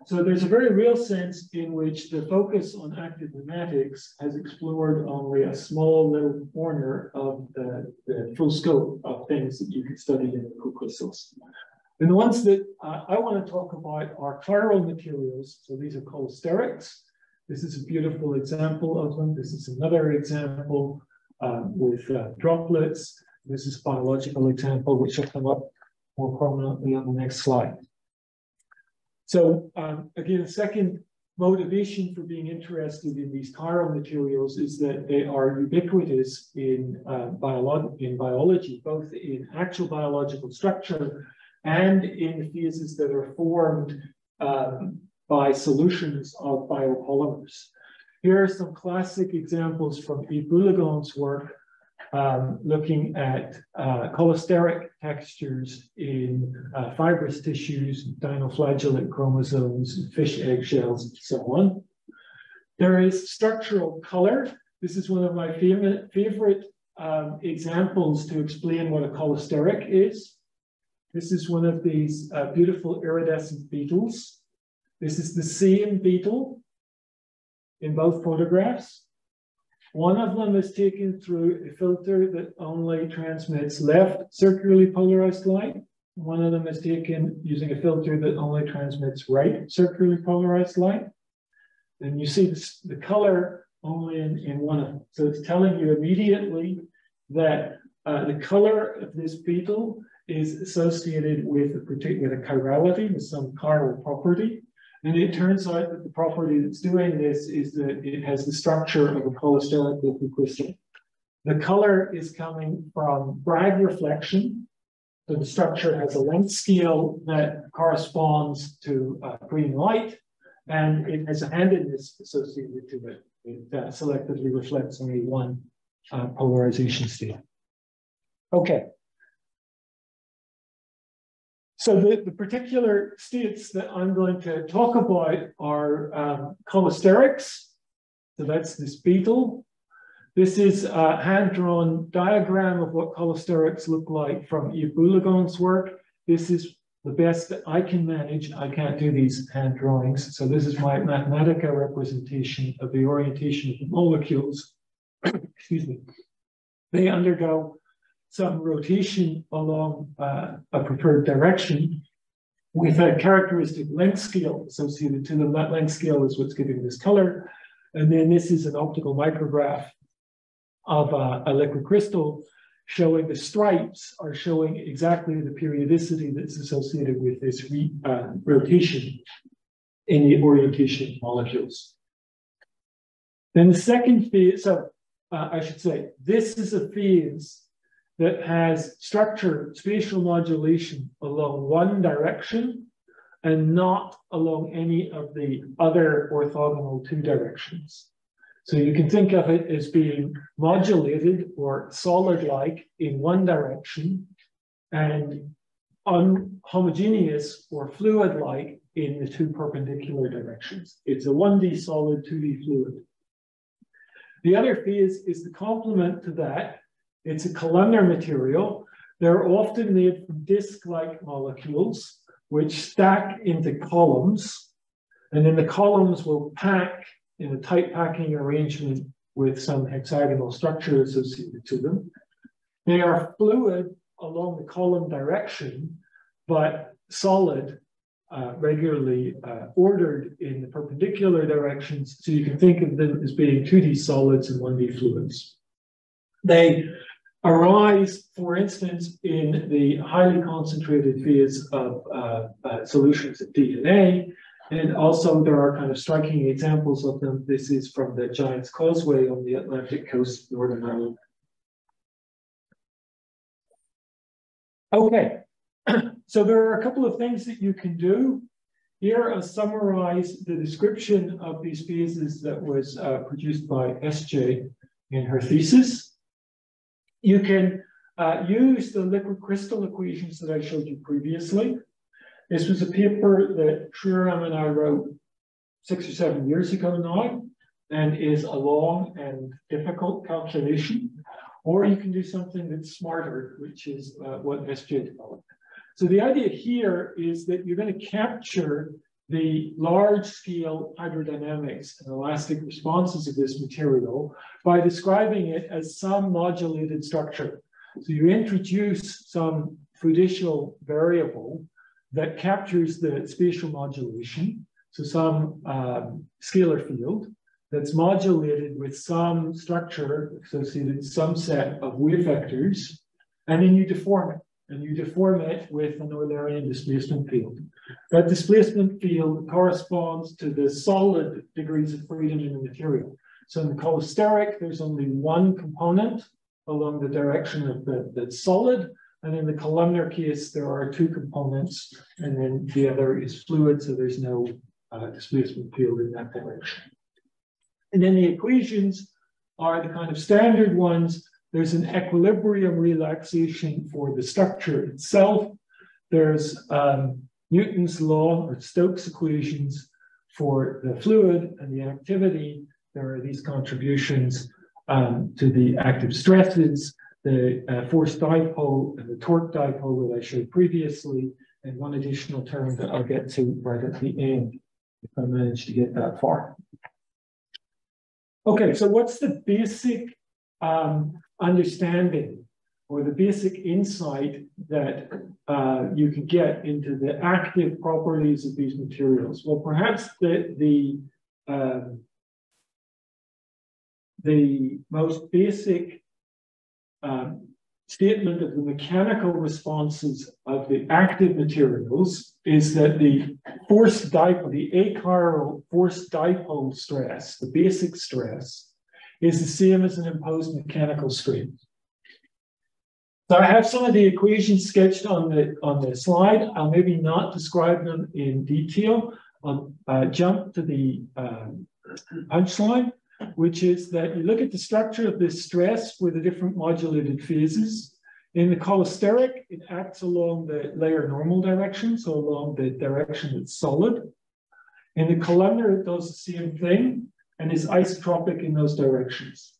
So there's a very real sense in which the focus on active pneumatics has explored only a small little corner of the full scope of things that you can study in liquid crystals. And the ones that I want to talk about are chiral materials. So these are cholesterics. This is a beautiful example of them. This is another example with droplets. This is a biological example, which will come up more prominently on the next slide. So again, a second motivation for being interested in these chiral materials is that they are ubiquitous in biology, both in actual biological structure and in the fuses that are formed by solutions of biopolymers. Here are some classic examples from Yves Boulogon's work looking at cholesteric textures in fibrous tissues, dinoflagellate chromosomes, fish eggshells, and so on. There is structural color. This is one of my favorite examples to explain what a cholesteric is. This is one of these beautiful iridescent beetles. This is the same beetle in both photographs. One of them is taken through a filter that only transmits left circularly polarized light. One of them is taken using a filter that only transmits right circularly polarized light. And you see the color only in one of them. So it's telling you immediately that the color of this beetle is associated with a particular chirality, with some chiral property. And it turns out that the property that's doing this is that it has the structure of a cholesteric liquid crystal. The color is coming from Bragg reflection. So the structure has a length scale that corresponds to green light, and it has a handedness associated to it. It selectively reflects only one polarization state. Okay. So the particular states that I'm going to talk about are cholesterics. So that's this beetle. This is a hand-drawn diagram of what cholesterics look like from Yves Boulogon's work. This is the best that I can manage. I can't do these hand drawings. So this is my Mathematica representation of the orientation of the molecules. Excuse me. They undergo some rotation along a preferred direction with a characteristic length scale associated to them. That length scale is what's giving this color. And then this is an optical micrograph of a liquid crystal showing the stripes are showing exactly the periodicity that's associated with this rotation in the orientation of molecules. Then the second phase, I should say, this is a phase that has structure, spatial modulation along one direction and not along any of the other orthogonal two directions. So you can think of it as being modulated or solid-like in one direction and unhomogeneous or fluid-like in the two perpendicular directions. It's a 1D solid, 2D fluid. The other phase is the complement to that. It's a columnar material. They're often made from disc-like molecules, which stack into columns, and then the columns will pack in a tight packing arrangement with some hexagonal structure associated to them. They are fluid along the column direction, but solid, regularly ordered in the perpendicular directions. So you can think of them as being 2D solids and 1D fluids. They arise, for instance, in the highly concentrated phase of solutions of DNA. And also there are kind of striking examples of them. This is from the Giant's Causeway on the Atlantic coast of Northern Ireland. Okay, so there are a couple of things that you can do. Here I summarize the description of these phases that was produced by SJ in her thesis. You can use the liquid crystal equations that I showed you previously. This was a paper that Chiral and I wrote 6 or 7 years ago now, and is a long and difficult calculation. Or you can do something that's smarter, which is what SJ developed. So the idea here is that you're going to capture the large-scale hydrodynamics and elastic responses of this material by describing it as some modulated structure. So you introduce some fiducial variable that captures the spatial modulation, so some scalar field that's modulated with some structure associated with some set of wave vectors, and then you deform it. And you deform it with an Eulerian displacement field. That displacement field corresponds to the solid degrees of freedom in the material. So in the cholesteric, there's only one component along the direction of the solid. And in the columnar case, there are two components, and then the other is fluid, so there's no displacement field in that direction. And then the equations are the kind of standard ones. There's an equilibrium relaxation for the structure itself. There's Newton's law or Stokes equations for the fluid and the activity. There are these contributions to the active stresses, the force dipole and the torque dipole that I showed previously, and one additional term that I'll get to right at the end, if I manage to get that far. Okay, so what's the basic understanding or the basic insight that you can get into the active properties of these materials? Well, perhaps the most basic statement of the mechanical responses of the active materials is that the force dipole, the achiral force dipole stress, the basic stress, is the same as an imposed mechanical strain. So I have some of the equations sketched on the slide. I'll maybe not describe them in detail. I'll jump to the punchline, which is that you look at the structure of this stress with the different modulated phases. In the cholesteric, it acts along the layer normal direction, so along the direction that's solid. In the columnar, it does the same thing and is isotropic in those directions.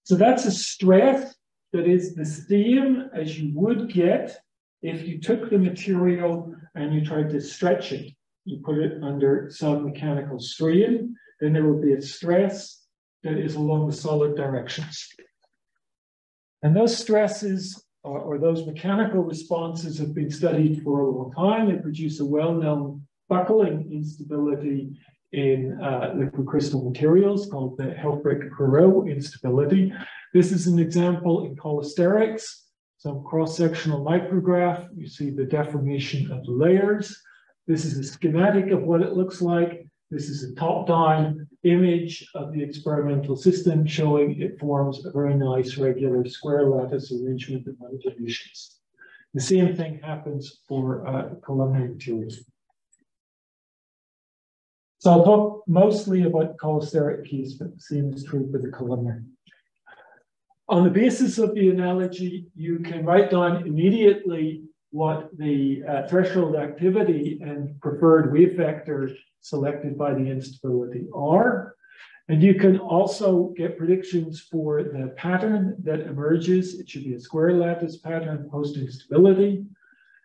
So that's a stress that is the same as you would get if you took the material and you tried to stretch it, you put it under some mechanical strain, then there would be a stress that is along the solid directions. And those stresses or those mechanical responses have been studied for a long time. They produce a well-known buckling instability in liquid crystal materials called the Helfrich-Hérault instability. This is an example in cholesterics, some cross-sectional micrograph. You see the deformation of the layers. This is a schematic of what it looks like. This is a top-down image of the experimental system showing it forms a very nice regular square lattice arrangement of undulations. The same thing happens for columnar materials. So I'll talk mostly about cholesteric keys, but the same is true for the columnar. On the basis of the analogy, you can write down immediately what the threshold activity and preferred wave vector selected by the instability are. And you can also get predictions for the pattern that emerges. It should be a square lattice pattern post-instability.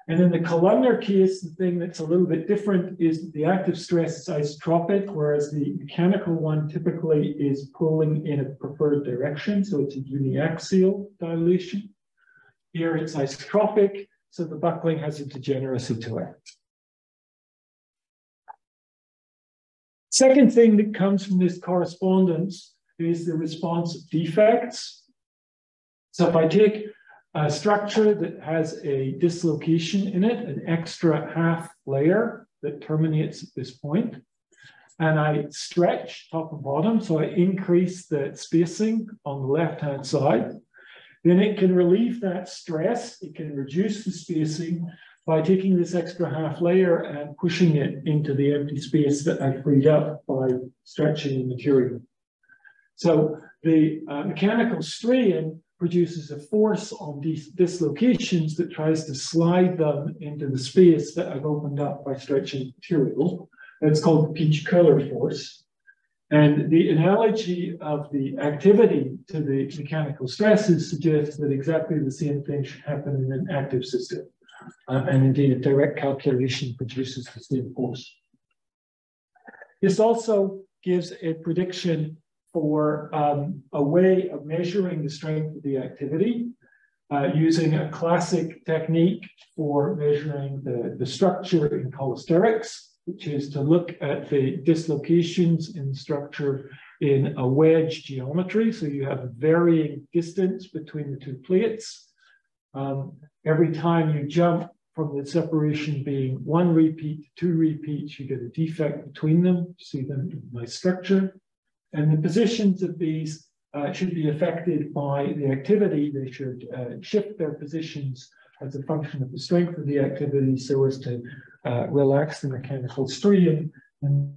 And in the columnar case, the thing that's a little bit different is that the active stress is isotropic, whereas the mechanical one typically is pulling in a preferred direction. So it's a uniaxial dilation. Here it's isotropic, so the buckling has a degeneracy to it. Second thing that comes from this correspondence is the response of defects. So if I take a structure that has a dislocation in it, an extra half layer that terminates at this point, and I stretch top and bottom, so I increase the spacing on the left-hand side, then it can relieve that stress, it can reduce the spacing by taking this extra half layer and pushing it into the empty space that I freed up by stretching the material. So the mechanical strain produces a force on these dislocations that tries to slide them into the space that I've opened up by stretching the material. That's called the Peach-Köhler force. And the analogy of the activity to the mechanical stresses suggests that exactly the same thing should happen in an active system. And indeed, a direct calculation produces the same force. This also gives a prediction for a way of measuring the strength of the activity using a classic technique for measuring the structure in cholesterics, which is to look at the dislocations in the structure in a wedge geometry. So you have a varying distance between the two plates. Every time you jump from the separation being 1 repeat to 2 repeats, you get a defect between them. You see them in my structure. And the positions of these should be affected by the activity. They should shift their positions as a function of the strength of the activity so as to relax the mechanical strain. And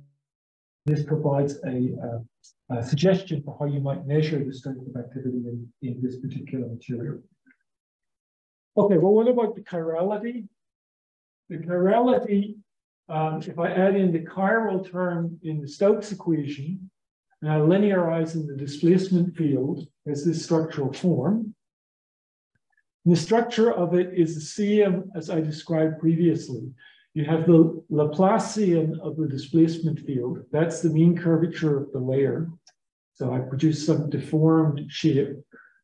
this provides a suggestion for how you might measure the strength of activity in this particular material. Okay, well, what about the chirality? The chirality, if I add in the chiral term in the Stokes equation, and I linearize in the displacement field as this structural form, the structure of it is the same as I described previously. You have the Laplacian of the displacement field. That's the mean curvature of the layer. So I produce some deformed shape.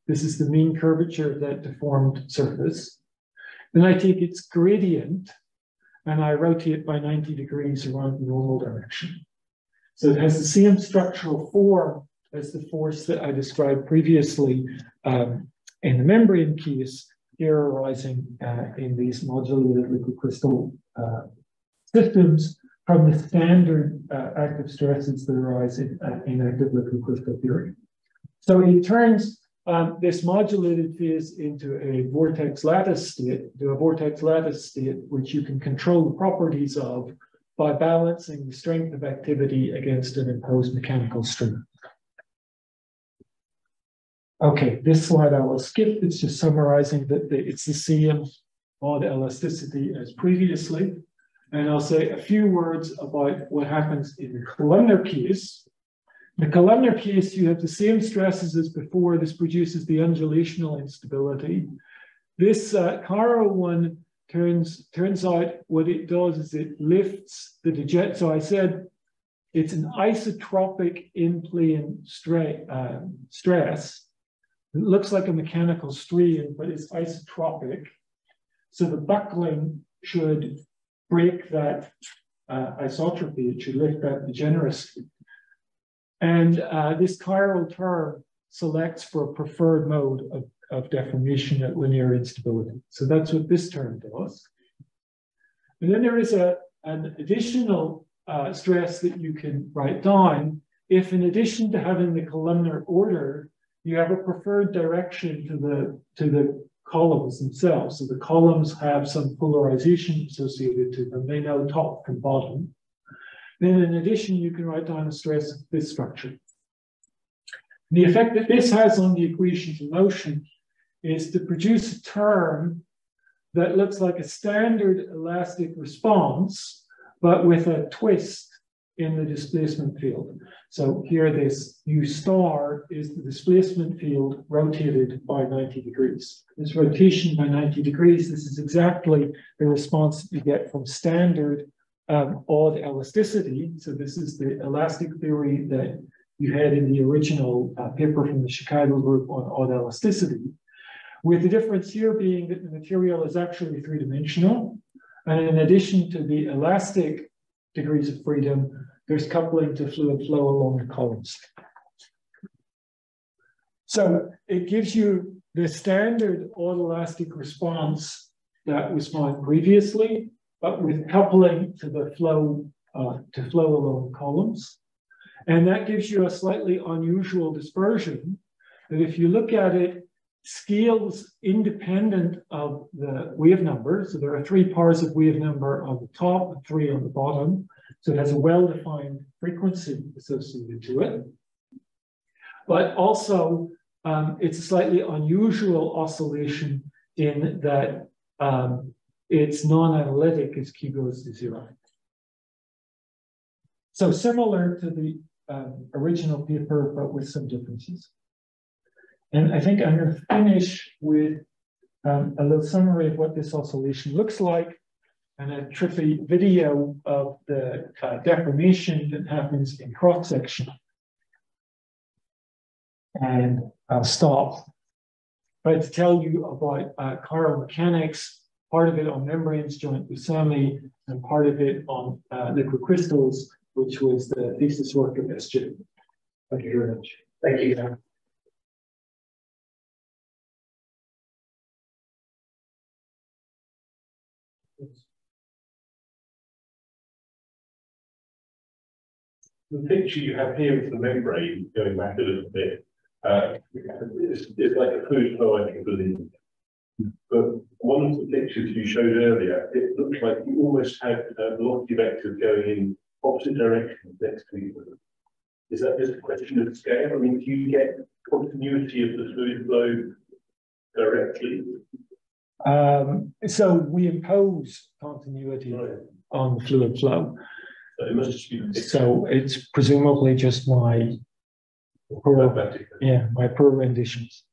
This is the mean curvature of that deformed surface. Then I take its gradient and I rotate by 90 degrees around the normal direction. So it has the same structural form as the force that I described previously in the membrane case, here arising in these modulated liquid crystal systems from the standard active stresses that arise in active liquid crystal theory. So it turns this modulated phase into a vortex lattice state, which you can control the properties of by balancing the strength of activity against an imposed mechanical strain. Okay, this slide I will skip. It's just summarizing that it's the same mod elasticity as previously. And I'll say a few words about what happens in the columnar case. In the columnar case, you have the same stresses as before. This produces the undulational instability. This chiral one turns out what it does is it lifts the degenerate. So I said it's an isotropic in-plane stress. It looks like a mechanical stream, but it's isotropic. So the buckling should break that isotropy. It should lift that degeneracy. And this chiral term selects for a preferred mode of deformation at linear instability. So that's what this term does. And then there is an additional stress that you can write down if, in addition to having the columnar order, you have a preferred direction to the columns themselves. So the columns have some polarization associated to them. They know top and bottom. Then in addition, you can write down a stress of this structure. The effect that this has on the equations of motion is to produce a term that looks like a standard elastic response, but with a twist in the displacement field. So here this U star is the displacement field rotated by 90 degrees. This rotation by 90 degrees, this is exactly the response that you get from standard odd elasticity. So this is the elastic theory that you had in the original paper from the Chicago group on odd elasticity, with the difference here being that the material is actually three-dimensional. And in addition to the elastic degrees of freedom, there's coupling to fluid flow along the columns. So it gives you the standard odd elastic response that was found previously, but with coupling to the flow along columns. And that gives you a slightly unusual dispersion that, if you look at it, scales independent of the wave number. So there are 3 pairs of wave number on the top and 3 on the bottom. So it has a well-defined frequency associated to it. But also, it's a slightly unusual oscillation in that it's non-analytic as Q goes to 0. So similar to the original paper, but with some differences. And I think I'm going to finish with a little summary of what this oscillation looks like and a trippy video of the deformation that happens in cross-section. And I'll stop. But to tell you about chiral mechanics, part of it on membranes joint with SAMI, and part of it on liquid crystals, which was the thesis work of SJ. Thank you very much. Thank you. The picture you have here of the membrane, going back a little bit, it's like a fluid flow, I believe. But one of the pictures you showed earlier, it looks like you almost had velocity vectors going in opposite directions next to each other. Is that just a question of scale? I mean, do you get continuity of the fluid flow directly? So we impose continuity on the fluid flow. So it must just be. So it's presumably just my poor renditions.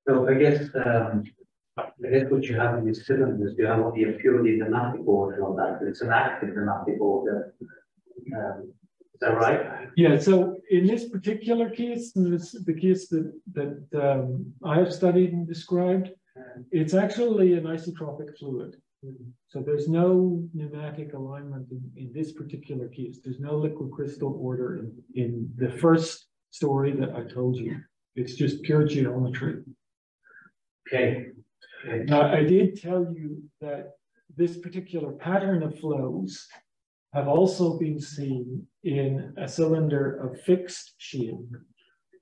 So I guess what you have in these cylinders, you have only a purely nematic order on that, but it's an active nematic order. Is that right? Yeah, so in this particular case, the case that I have studied and described, it's actually an isotropic fluid. So there's no pneumatic alignment in this particular case. There's no liquid crystal order in the first story that I told you. It's just pure geometry. Okay. Now, I did tell you that this particular pattern of flows have also been seen in a cylinder of fixed shape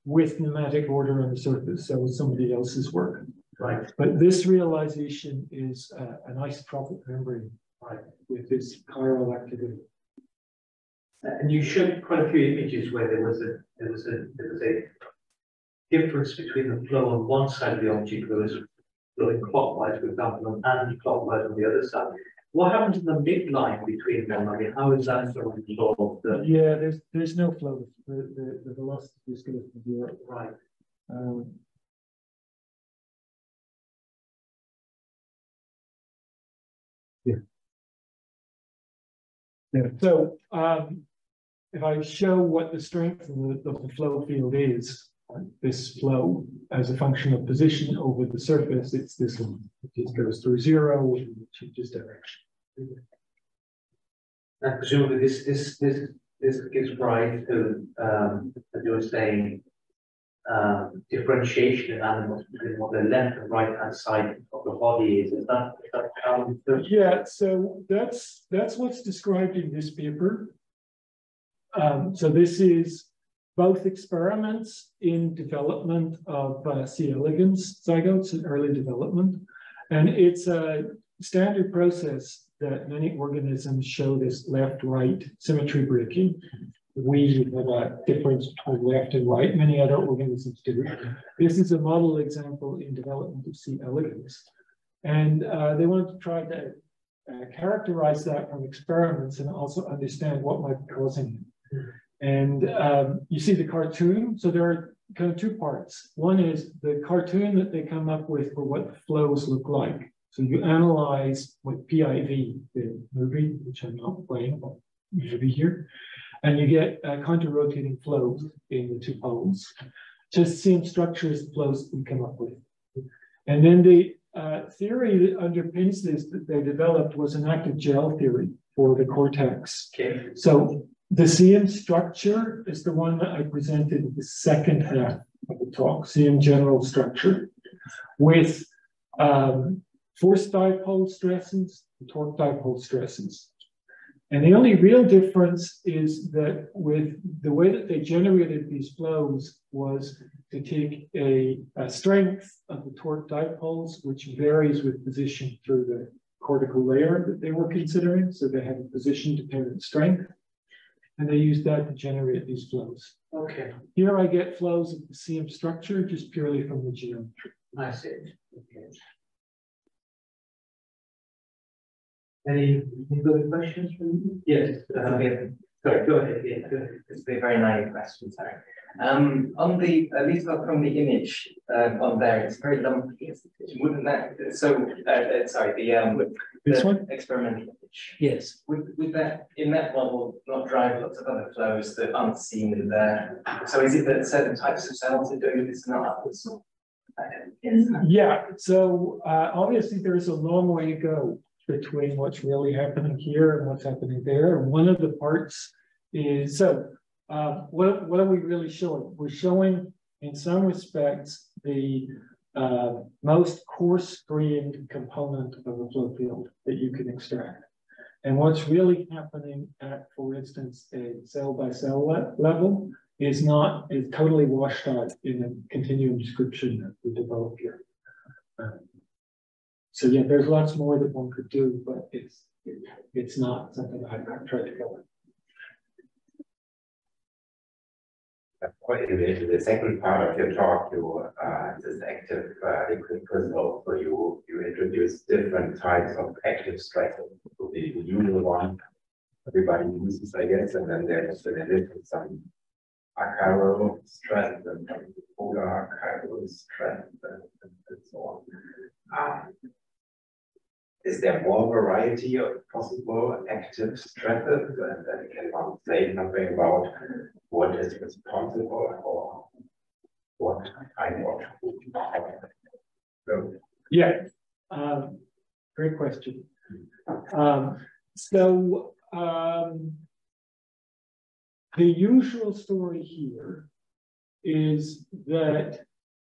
with pneumatic order on the surface. So with somebody else's work. Right. But this realization is an isotropic membrane, right, with this chiral activity. And you showed quite a few images where there was a difference between the flow on one side of the object versus flowing clockwise, for example, and anti-clockwise on the other side. What happens in the midline between them? I mean, how is that sort of resolved? Yeah, there's no flow. The velocity is going to be zero. Right. Yeah. So if I show what the strength of the flow field is, this flow as a function of position over the surface, it's this one. It just goes through zero and changes direction. And presumably this gives rise to, as you were saying, differentiation in animals between what the left and right hand side of the body is. Is that how? Yeah, so that's what's described in this paper. So this is both experiments in development of C. elegans zygotes in early development, and it's a standard process that many organisms show this left-right symmetry breaking. We have a difference between left and right. Many other organisms do. This is a model example in development of C. elegans. And they wanted to try to characterize that from experiments and also understand what might be causing it. And you see the cartoon. So there are kind of two parts. One is the cartoon that they come up with for what the flows look like. So you analyze what PIV, the movie, which I'm not playing, but movie here, and you get counter-rotating flows in the two poles. Just the same structure as the flows we come up with. And then the theory that underpins this that they developed was an active gel theory for the cortex. Okay. So the CM structure is the one that I presented in the second half of the talk, CM general structure, with force dipole stresses and torque dipole stresses. And the only real difference is that with the way that they generated these flows was to take a strength of the torque dipoles, which varies with position through the cortical layer that they were considering. So they had a position-dependent strength, and they used that to generate these flows. Okay. Here I get flows of the CM structure just purely from the geometry. I see. Okay. Any other questions from you? Yes. Sorry, go ahead. Yeah, go ahead. It's a very naive question, sorry. On the, at least from the image on there, it's very lumpy. Wouldn't that, so, sorry, This one? Experimental image. Yes. Would that, in that model, not drive lots of other flows that aren't seen in there? So is it that certain types of cells are doing this and others? Yeah, so obviously there's a long way to go between what's really happening here and what's happening there. One of the parts is, so what are we really showing? We're showing, in some respects, the most coarse-grained component of a flow field that you can extract. And what's really happening at, for instance, a cell-by-cell level is totally washed out in a continuum description that we developed here. So yeah, there's lots more that one could do, but it's not something I've tried to cover. Quite in the second part of your talk, you this active liquid crystal, so you introduce different types of active stress. So the usual one everybody uses, I guess, and then there's in addition some achiral strength and polar achiral strength and so on. Is there more variety of possible active stresses? And then can one say something about what is responsible or what kind of? Yeah, great question. The usual story here is that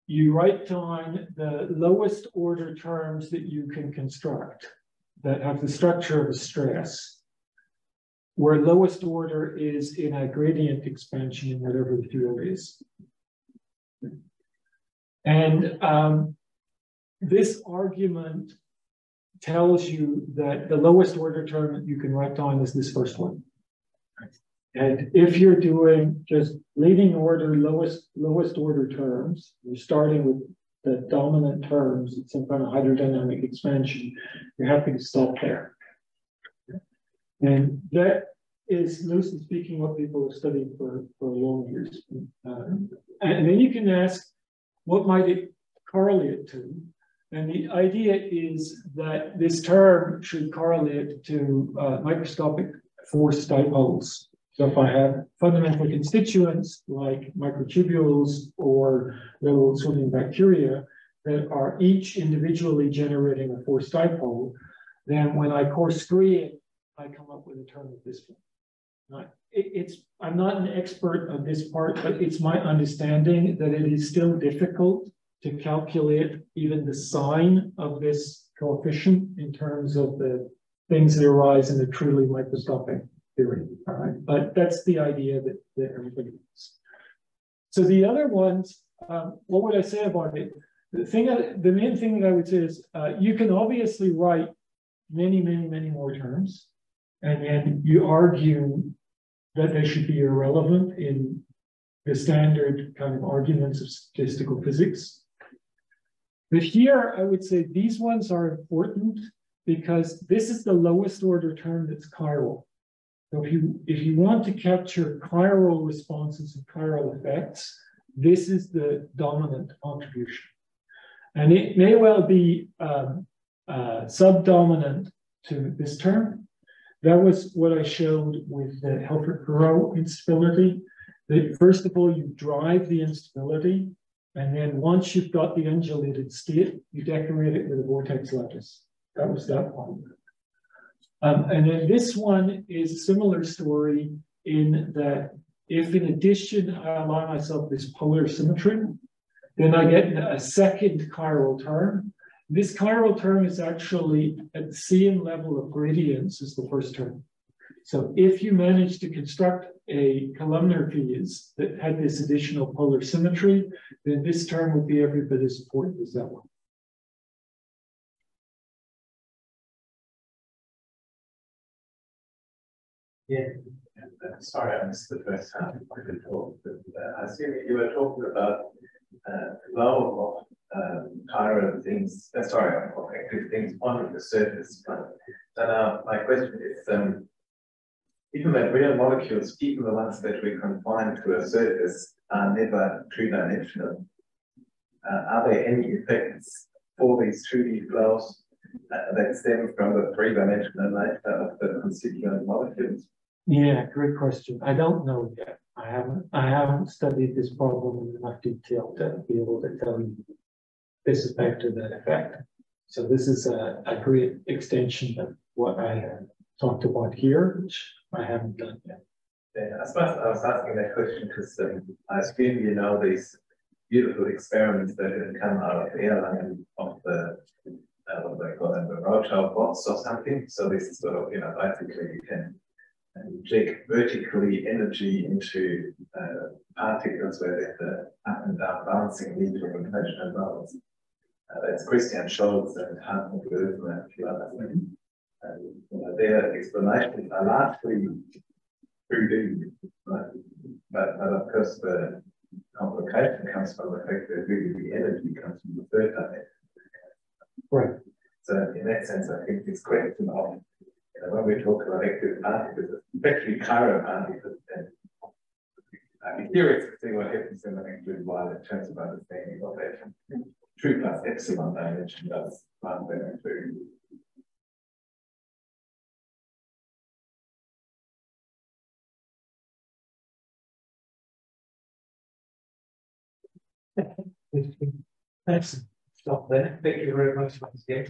you write down the lowest order terms that you can construct that have the structure of a stress, where lowest order is in a gradient expansion in whatever the field is. And this argument tells you that the lowest order term that you can write down is this first one. And if you're doing just leading order, lowest order terms, you're starting with the dominant terms, it's some kind of hydrodynamic expansion, you're happy to stop there. And that is, loosely speaking, what people have studied for long years. And then you can ask, what might it correlate to? And the idea is that this term should correlate to microscopic force dipoles. So if I have fundamental constituents like microtubules or little swimming bacteria that are each individually generating a force dipole, then when I coarse screen, I come up with a term of this form. I'm not an expert on this part, but it's my understanding that it is still difficult to calculate even the sign of this coefficient in terms of the things that arise in a truly microscopic theory. All right, but that's the idea that everybody has. So the other ones, what would I say about it? The main thing that I would say is you can obviously write many more terms, and then you argue that they should be irrelevant in the standard kind of arguments of statistical physics. But here, I would say these ones are important because this is the lowest order term that's chiral. So if you want to capture chiral responses and chiral effects, this is the dominant contribution. And it may well be subdominant to this term. That was what I showed with the Helfrich-Perot instability. That first of all, you drive the instability, and then once you've got the undulated state, you decorate it with a vortex lattice. That was that one. And then this one is a similar story in that if in addition I allow myself this polar symmetry, then I get a second chiral term. This chiral term is actually at the same level of gradients as the first term. So if you manage to construct a columnar phase that had this additional polar symmetry, then this term would be every bit as important as that one. Yeah, sorry, I missed the first time I could talk, but I assume you were talking about flow of chiral things, of active things on the surface. So now my question is, even the real molecules, even the ones that we confine to a surface, are never two-dimensional. Are there any effects for these 2D flows that stem from the three-dimensional nature of the constituent molecules? Yeah, great question. I don't know yet. I haven't studied this problem in enough detail to be able to tell you this effect or that effect. So this is a great extension of what I have talked about here, which I haven't done yet. Yeah, I suppose I was asking that question because I assume you know these beautiful experiments that have come out of the airline of the what they call them, the Rothschild box or something. So this is sort of, basically you can inject vertically energy into particles where there's the up and down bouncing lead to rotational balance. That's Christian Scholz and Hartmut Löwen and a few others. Their explanations are largely 3D, right? But of course the complication comes from the fact that really the energy comes from the third dimension. Right. So in that sense, I think this question of when we talk about active particles, especially chiral particles, and I'd be curious to see what happens in the next little while in terms of understanding what that 2 plus epsilon dimension does rather than 2. Thanks. Stop there. Thank you very much for this game.